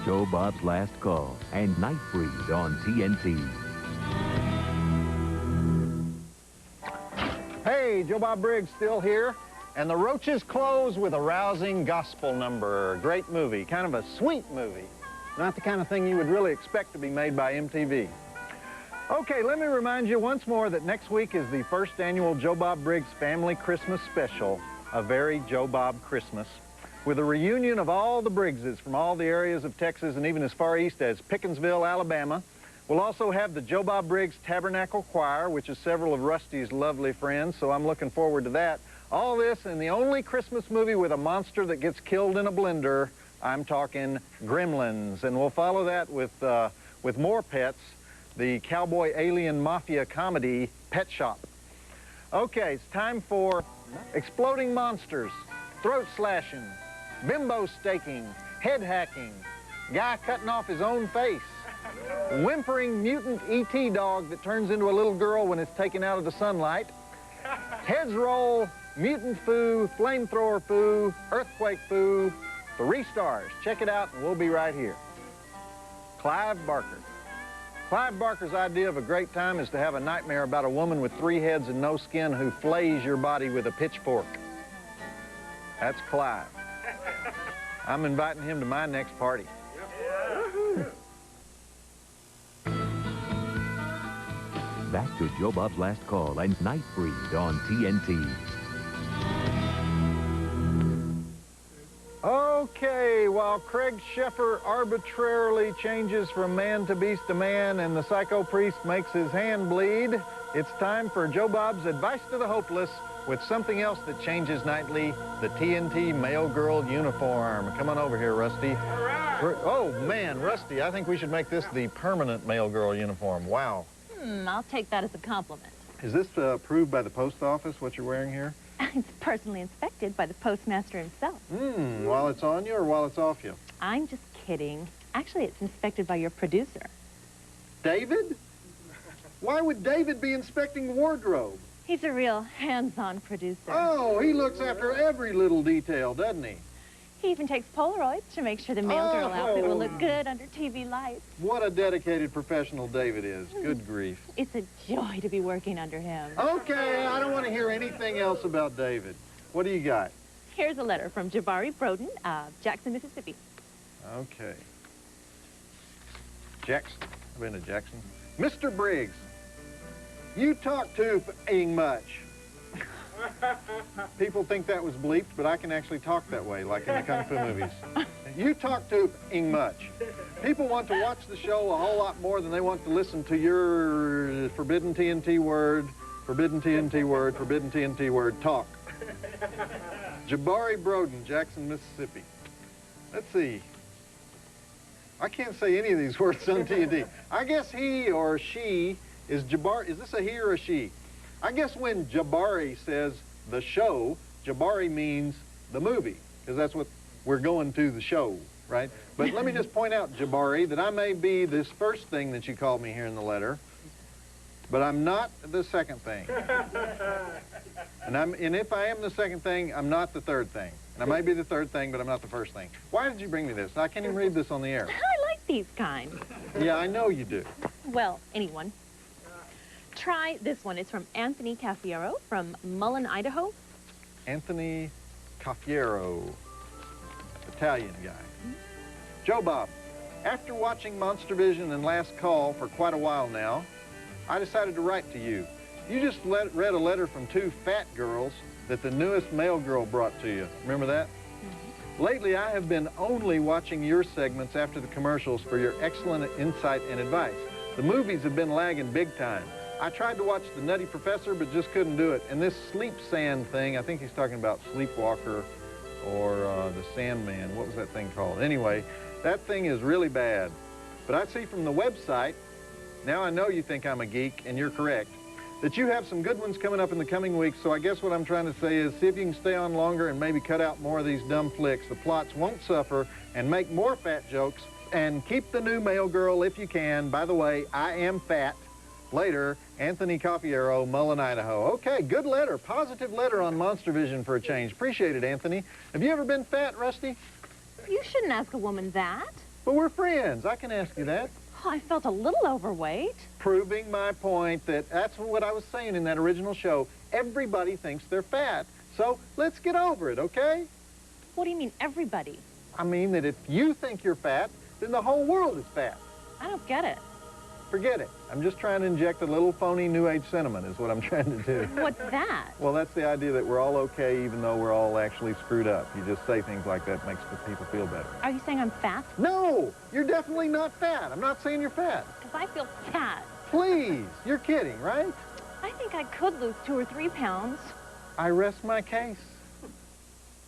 Joe Bob's Last Call and Nightbreed on TNT. Hey, Joe Bob Briggs still here. And the Roaches close with a rousing gospel number. Great movie, kind of a sweet movie. Not the kind of thing you would really expect to be made by MTV. Okay, let me remind you once more that next week is the first annual Joe Bob Briggs Family Christmas Special, A Very Joe Bob Christmas, with a reunion of all the Briggses from all the areas of Texas and even as far east as Pickensville, Alabama. We'll also have the Joe Bob Briggs Tabernacle Choir, which is several of Rusty's lovely friends, so I'm looking forward to that. All this in the only Christmas movie with a monster that gets killed in a blender. I'm talking Gremlins, and we'll follow that with more pets, the cowboy alien mafia comedy Pet Shop. Okay, it's time for exploding monsters, throat slashing, bimbo staking, head hacking, guy cutting off his own face, whimpering mutant E.T. dog that turns into a little girl when it's taken out of the sunlight, heads roll, mutant foo, flamethrower foo, earthquake foo, 3 stars. Check it out and we'll be right here. Clive Barker. Clive Barker's idea of a great time is to have a nightmare about a woman with 3 heads and no skin who flays your body with a pitchfork. That's Clive. I'm inviting him to my next party. Back to Joe Bob's Last Call and Nightbreed on TNT. Okay, while Craig Sheffer arbitrarily changes from man to beast to man and the psycho priest makes his hand bleed, it's time for Joe Bob's Advice to the Hopeless with something else that changes nightly, the TNT male girl uniform. Come on over here, Rusty. All right. Oh, man, Rusty, I think we should make this the permanent male girl uniform. Wow. I'll take that as a compliment. Is this approved by the post office, what you're wearing here? It's personally inspected by the postmaster himself. While it's on you or while it's off you? I'm just kidding. Actually, it's inspected by your producer. David? Why would David be inspecting wardrobe? He's a real hands-on producer. Oh, he looks after every little detail, doesn't he? He even takes Polaroids to make sure the male girl outfit will look good under TV lights. What a dedicated professional David is. Good grief. It's a joy to be working under him. Okay, I don't want to hear anything else about David. What do you got? Here's a letter from Jabari Broden of Jackson, Mississippi. Okay. Jackson. I've been to Jackson. Mr. Briggs, you talk too much. People think that was bleeped, but I can actually talk that way, like in the Kung Fu movies. You talk too much. People want to watch the show a whole lot more than they want to listen to your forbidden TNT word, forbidden TNT word, forbidden TNT word talk. Jabari Broden, Jackson, Mississippi. Let's see. I can't say any of these words on TNT. I guess he or she is Jabari. Is this a he or a she? I guess when Jabari says the show, Jabari means the movie, because that's what we're going to the show, right? But let me just point out, Jabari, that I may be this first thing that you called me here in the letter, but I'm not the second thing. And if I am the second thing, I'm not the third thing. And I may be the third thing, but I'm not the first thing. Why did you bring me this? I can't even read this on the air. I like these kinds. Yeah, I know you do. Well, anyone. Try this one. It's from Anthony Cafiero from Mullen, Idaho. Anthony Cafiero, Italian guy. Joe Bob, after watching Monstervision and Last Call for quite a while now, I decided to write to you. You just read a letter from 2 fat girls that the newest male girl brought to you. Remember that? Lately, I have been only watching your segments after the commercials for your excellent insight and advice. The movies have been lagging big time. I tried to watch The Nutty Professor, but just couldn't do it. And this Sleep Sand thing, I think he's talking about Sleepwalker or The Sandman. What was that thing called? Anyway, that thing is really bad. But I see from the website, now I know you think I'm a geek, and you're correct, that you have some good ones coming up in the coming weeks. So I guess what I'm trying to say is see if you can stay on longer and maybe cut out more of these dumb flicks. The plots won't suffer, and make more fat jokes, and keep the new male girl if you can. By the way, I am fat. Later, Anthony Cafiero, Mullen, Idaho. Okay, good letter. Positive letter on Monstervision for a change. Appreciate it, Anthony. Have you ever been fat, Rusty? You shouldn't ask a woman that. But we're friends. I can ask you that. Oh, I felt a little overweight. Proving my point that that's what I was saying in that original show. Everybody thinks they're fat. So let's get over it, okay? What do you mean, everybody? I mean that if you think you're fat, then the whole world is fat. I don't get it. Forget it. I'm just trying to inject a little phony New Age sentiment is what I'm trying to do. What's that? Well, that's the idea that we're all okay even though we're all actually screwed up. You just say things like that makes the people feel better. Are you saying I'm fat? No, you're definitely not fat. I'm not saying you're fat. Because I feel fat. Please, you're kidding, right? I think I could lose 2 or 3 pounds. I rest my case.